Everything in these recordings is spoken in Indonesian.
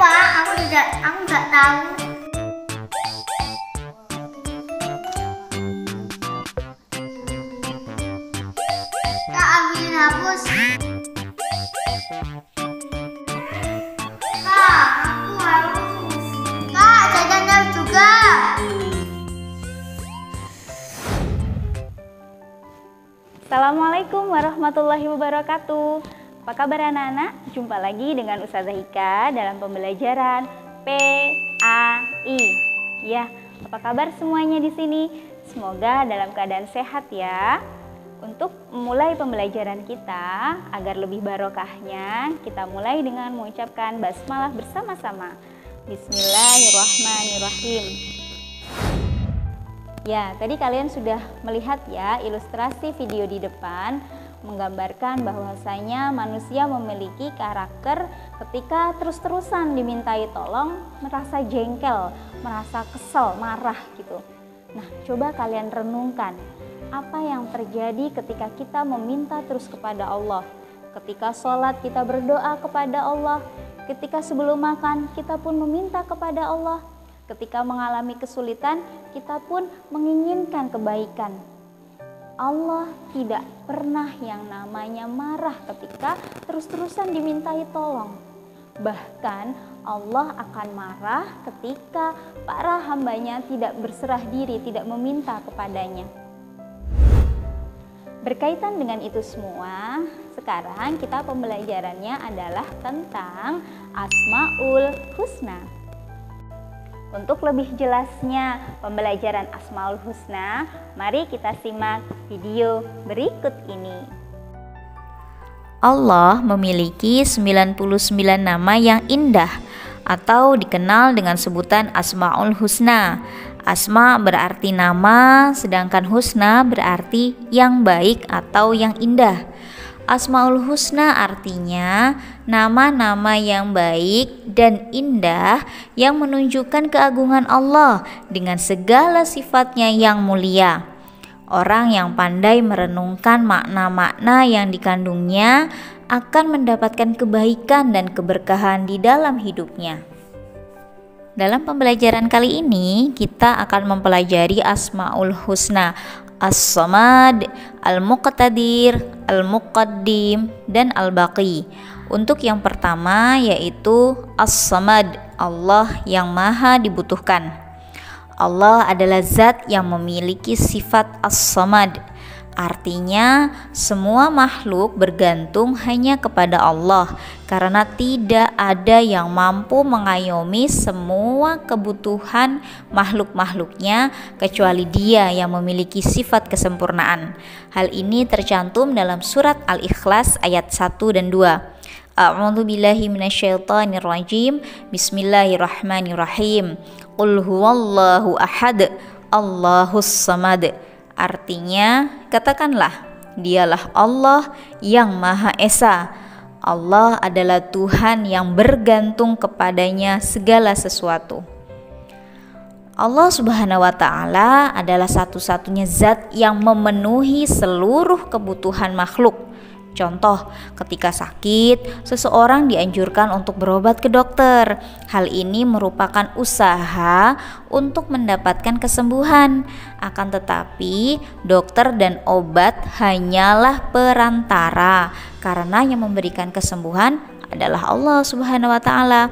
Pak? Aku nggak tahu. Kak, ambilin hapus. Kak, aku harus. Kak, jajannya juga. Assalamualaikum warahmatullahi wabarakatuh. Apa kabar anak-anak? Jumpa lagi dengan Ustazah Ika dalam pembelajaran PAI. Ya, apa kabar semuanya di sini? Semoga dalam keadaan sehat ya. Untuk memulai pembelajaran kita agar lebih barokahnya, kita mulai dengan mengucapkan basmalah bersama-sama. Bismillahirrahmanirrahim. Ya, tadi kalian sudah melihat ya ilustrasi video di depan menggambarkan bahwasanya manusia memiliki karakter ketika terus-terusan dimintai tolong merasa jengkel, merasa kesel, marah gitu. Nah, coba kalian renungkan apa yang terjadi ketika kita meminta terus kepada Allah. Ketika sholat kita berdoa kepada Allah, ketika sebelum makan kita pun meminta kepada Allah. Ketika mengalami kesulitan, kita pun menginginkan kebaikan. Allah tidak pernah yang namanya marah ketika terus-terusan dimintai tolong. Bahkan Allah akan marah ketika para hambanya tidak berserah diri, tidak meminta kepadanya. Berkaitan dengan itu semua, sekarang kita pembelajarannya adalah tentang Asmaul Husna. Untuk lebih jelasnya pembelajaran Asmaul Husna, mari kita simak video berikut ini. Allah memiliki 99 nama yang indah atau dikenal dengan sebutan Asmaul Husna. Asma berarti nama, sedangkan husna berarti yang baik atau yang indah. Asmaul Husna artinya nama-nama yang baik dan indah yang menunjukkan keagungan Allah dengan segala sifatnya yang mulia. Orang yang pandai merenungkan makna-makna yang dikandungnya akan mendapatkan kebaikan dan keberkahan di dalam hidupnya. Dalam pembelajaran kali ini kita akan mempelajari Asmaul Husna, As-Samad, Al-Muqtadir, Al-Muqaddim, dan Al-Baqi. Untuk yang pertama yaitu As-Samad, Allah yang maha dibutuhkan. Allah adalah zat yang memiliki sifat As-Samad. Artinya semua makhluk bergantung hanya kepada Allah karena tidak ada yang mampu mengayomi semua kebutuhan makhluk-makhluknya kecuali Dia yang memiliki sifat kesempurnaan. Hal ini tercantum dalam surat Al-Ikhlas ayat 1 dan 2. A'udzu billahi minasyaitonir rajim. Bismillahirrahmanirrahim. Qul huwallahu ahad, Allahus samad. Artinya, katakanlah, dialah Allah yang Maha Esa. Allah adalah Tuhan yang bergantung kepadanya segala sesuatu. Allah Subhanahu wa Ta'ala adalah satu-satunya zat yang memenuhi seluruh kebutuhan makhluk. Contoh, ketika sakit, seseorang dianjurkan untuk berobat ke dokter. Hal ini merupakan usaha untuk mendapatkan kesembuhan. Akan tetapi, dokter dan obat hanyalah perantara, karena yang memberikan kesembuhan adalah Allah Subhanahu wa Ta'ala.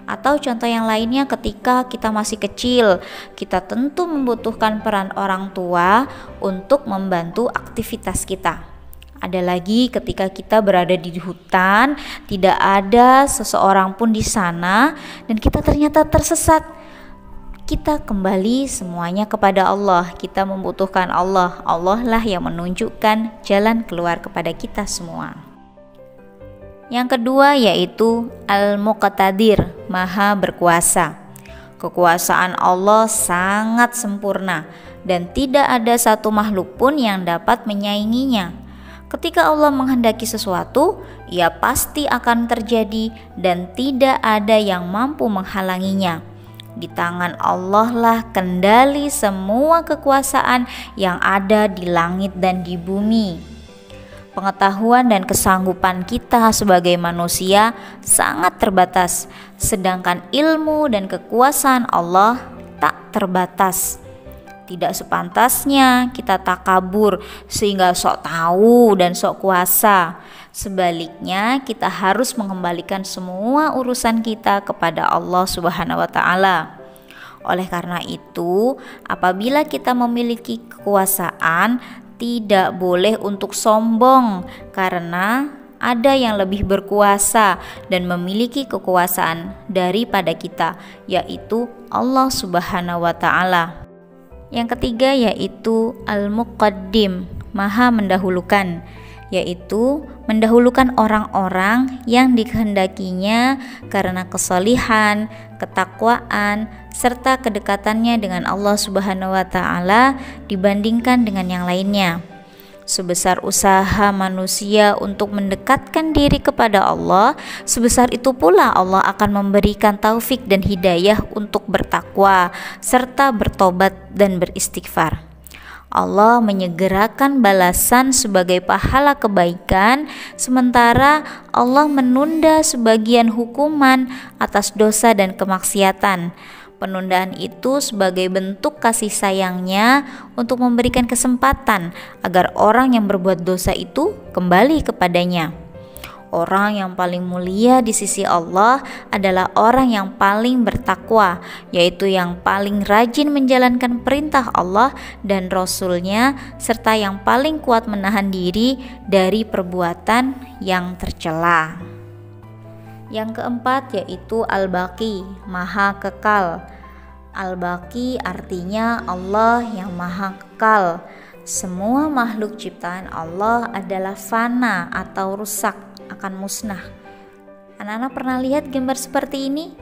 Atau contoh yang lainnya, ketika kita masih kecil, kita tentu membutuhkan peran orang tua untuk membantu aktivitas kita. Ada lagi ketika kita berada di hutan, tidak ada seseorang pun di sana dan kita ternyata tersesat. Kita kembali semuanya kepada Allah. Kita membutuhkan Allah. Allah lah yang menunjukkan jalan keluar kepada kita semua. Yang kedua yaitu Al-Muqtadir, Maha Berkuasa. Kekuasaan Allah sangat sempurna dan tidak ada satu makhluk pun yang dapat menyainginya. Ketika Allah menghendaki sesuatu, ia pasti akan terjadi dan tidak ada yang mampu menghalanginya. Di tangan Allah lah kendali semua kekuasaan yang ada di langit dan di bumi. Pengetahuan dan kesanggupan kita sebagai manusia sangat terbatas, sedangkan ilmu dan kekuasaan Allah tak terbatas. Tidak sepantasnya kita takabur sehingga sok tahu dan sok kuasa. Sebaliknya, kita harus mengembalikan semua urusan kita kepada Allah Subhanahu wa taala. Oleh karena itu, apabila kita memiliki kekuasaan, tidak boleh untuk sombong, karena ada yang lebih berkuasa dan memiliki kekuasaan daripada kita, yaitu Allah Subhanahu wa taala. Yang ketiga yaitu Al-Muqaddim, Maha mendahulukan, yaitu mendahulukan orang-orang yang dikehendakinya karena kesalihan, ketakwaan, serta kedekatannya dengan Allah Subhanahu wa taala dibandingkan dengan yang lainnya. Sebesar usaha manusia untuk mendekatkan diri kepada Allah, sebesar itu pula Allah akan memberikan taufik dan hidayah untuk bertakwa serta bertobat dan beristighfar. Allah menyegerakan balasan sebagai pahala kebaikan, sementara Allah menunda sebagian hukuman atas dosa dan kemaksiatan. Penundaan itu sebagai bentuk kasih sayangnya untuk memberikan kesempatan agar orang yang berbuat dosa itu kembali kepadanya. Orang yang paling mulia di sisi Allah adalah orang yang paling bertakwa, yaitu yang paling rajin menjalankan perintah Allah dan Rasul-Nya, serta yang paling kuat menahan diri dari perbuatan yang tercela. Yang keempat yaitu Al-Baqi, Maha Kekal. Al-Baqi artinya Allah yang Maha Kekal. Semua makhluk ciptaan Allah adalah fana atau rusak, akan musnah. Anak-anak pernah lihat gambar seperti ini?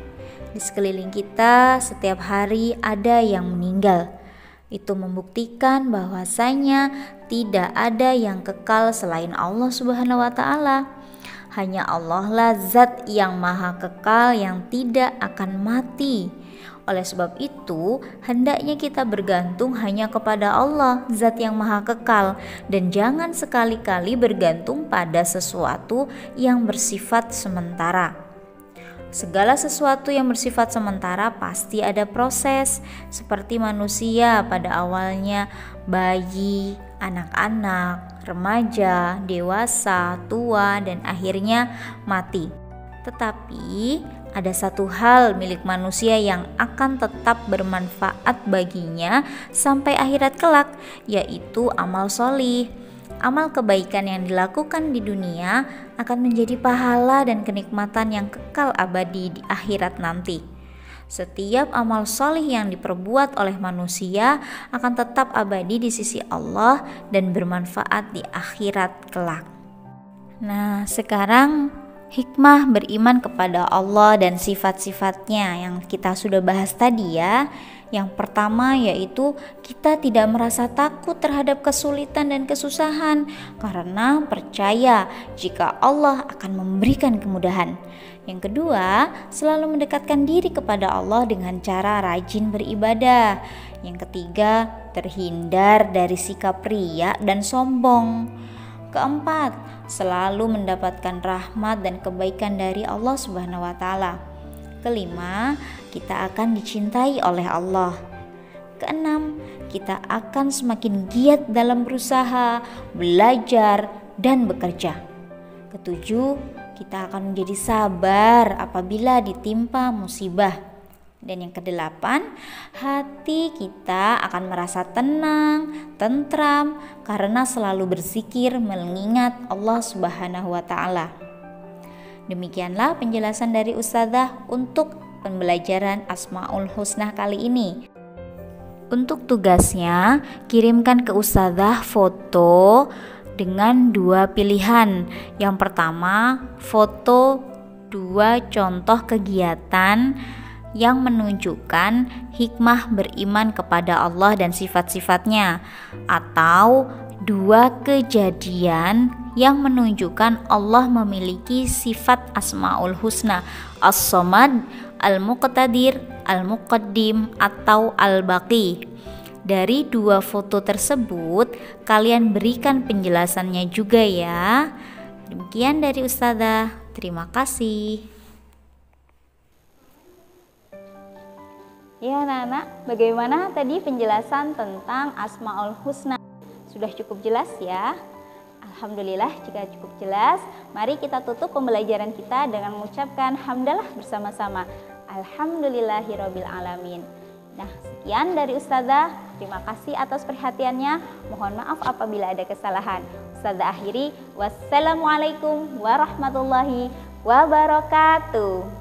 Di sekeliling kita setiap hari ada yang meninggal. Itu membuktikan bahwasanya tidak ada yang kekal selain Allah Subhanahu wa taala. Hanya Allah lah zat yang maha kekal yang tidak akan mati. Oleh sebab itu, hendaknya kita bergantung hanya kepada Allah, zat yang maha kekal, dan jangan sekali-kali bergantung pada sesuatu yang bersifat sementara. Segala sesuatu yang bersifat sementara pasti ada proses, seperti manusia pada awalnya bayi, anak-anak, remaja, dewasa, tua, dan akhirnya mati. Tetapi ada satu hal milik manusia yang akan tetap bermanfaat baginya sampai akhirat kelak, yaitu amal solih. Amal kebaikan yang dilakukan di dunia akan menjadi pahala dan kenikmatan yang kekal abadi di akhirat nanti. Setiap amal solih yang diperbuat oleh manusia akan tetap abadi di sisi Allah dan bermanfaat di akhirat kelak. Nah, sekarang hikmah beriman kepada Allah dan sifat-sifatnya yang kita sudah bahas tadi ya. Yang pertama yaitu kita tidak merasa takut terhadap kesulitan dan kesusahan karena percaya jika Allah akan memberikan kemudahan. Yang kedua, selalu mendekatkan diri kepada Allah dengan cara rajin beribadah. Yang ketiga, terhindar dari sikap riya dan sombong. Keempat, selalu mendapatkan rahmat dan kebaikan dari Allah Subhanahu wa taala. Kelima, kita akan dicintai oleh Allah. Keenam, kita akan semakin giat dalam berusaha, belajar, dan bekerja. Ketujuh, kita akan menjadi sabar apabila ditimpa musibah. Dan yang kedelapan, hati kita akan merasa tenang, tentram karena selalu berzikir mengingat Allah Subhanahu wa taala. Demikianlah penjelasan dari Ustadzah untuk pembelajaran Asmaul Husna kali ini. Untuk tugasnya, kirimkan ke Ustadzah foto dengan 2 pilihan. Yang pertama, foto 2 contoh kegiatan yang menunjukkan hikmah beriman kepada Allah dan sifat-sifatnya, atau 2 kejadian yang menunjukkan Allah memiliki sifat Asmaul Husna, As-Samad, Al-Muqtadir, Al-Muqaddim, atau Al-Baqi. dari 2 foto tersebut kalian berikan penjelasannya juga ya. Demikian dari Ustazah, terima kasih. Ya anak-anak, bagaimana tadi penjelasan tentang Asmaul Husna? Sudah cukup jelas ya? Alhamdulillah jika cukup jelas. Mari kita tutup pembelajaran kita dengan mengucapkan hamdalah bersama-sama. Alhamdulillahirabbil alamin. Nah, sekian dari Ustazah. Terima kasih atas perhatiannya. Mohon maaf apabila ada kesalahan. Ustazah akhiri, wassalamualaikum warahmatullahi wabarakatuh.